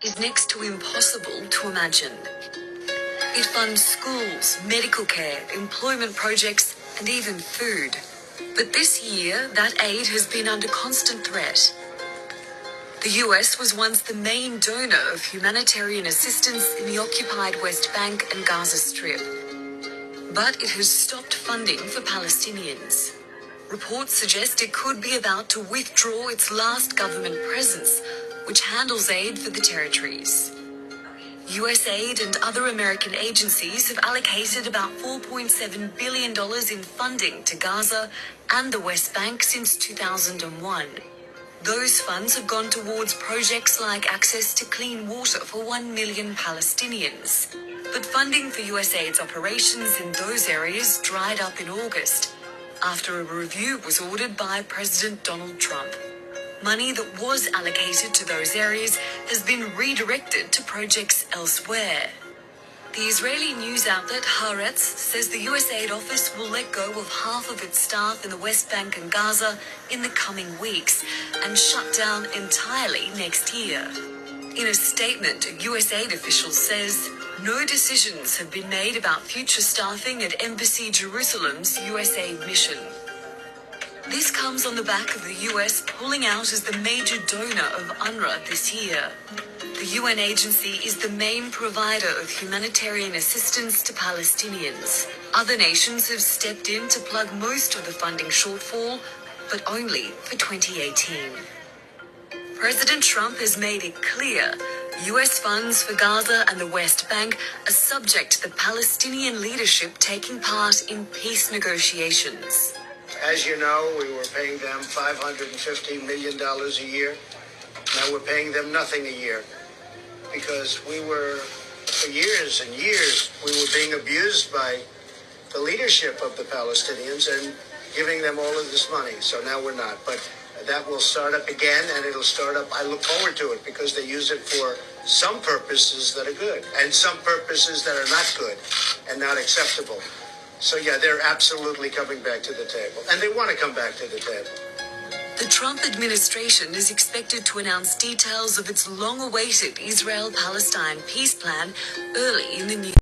is next to impossible to imagine. It funds schools, medical care, employment projects, and even food. But this year, that aid has been under constant threat. The US was once the main donor of humanitarian assistance in the occupied West Bank and Gaza Strip. But it has stopped funding for Palestinians. Reports suggest it could be about to withdraw its last government presence, which handles aid for the territories. USAID and other American agencies have allocated about $4.7 billion in funding to Gaza and the West Bank since 2001. Those funds have gone towards projects like access to clean water for 1 million Palestinians. But funding for USAID's operations in those areas dried up in August, after a review was ordered by President Donald Trump. Money that was allocated to those areas has been redirected to projects elsewhere. The Israeli news outlet Haaretz says the USAID office will let go of half of its staff in the West Bank and Gaza in the coming weeks and shut down entirely next year. In a statement, a USAID official says no decisions have been made about future staffing at Embassy Jerusalem's USAID mission. This comes on the back of the US pulling out as the major donor of UNRWA this year. The UN agency is the main provider of humanitarian assistance to Palestinians. Other nations have stepped in to plug most of the funding shortfall, but only for 2018. President Trump has made it clear US funds for Gaza and the West Bank are subject to the Palestinian leadership taking part in peace negotiations. As you know, we were paying them $550 million a year. Now we're paying them nothing a year because for years and years, we were being abused by the leadership of the Palestinians and giving them all of this money. So now we're not. But that will start up again, and it'll start up. I look forward to it because they use it for some purposes that are good and some purposes that are not good and not acceptable. So yeah, they're absolutely coming back to the table, and they want to come back to the table. The Trump administration is expected to announce details of its long-awaited Israel-Palestine peace plan early in the new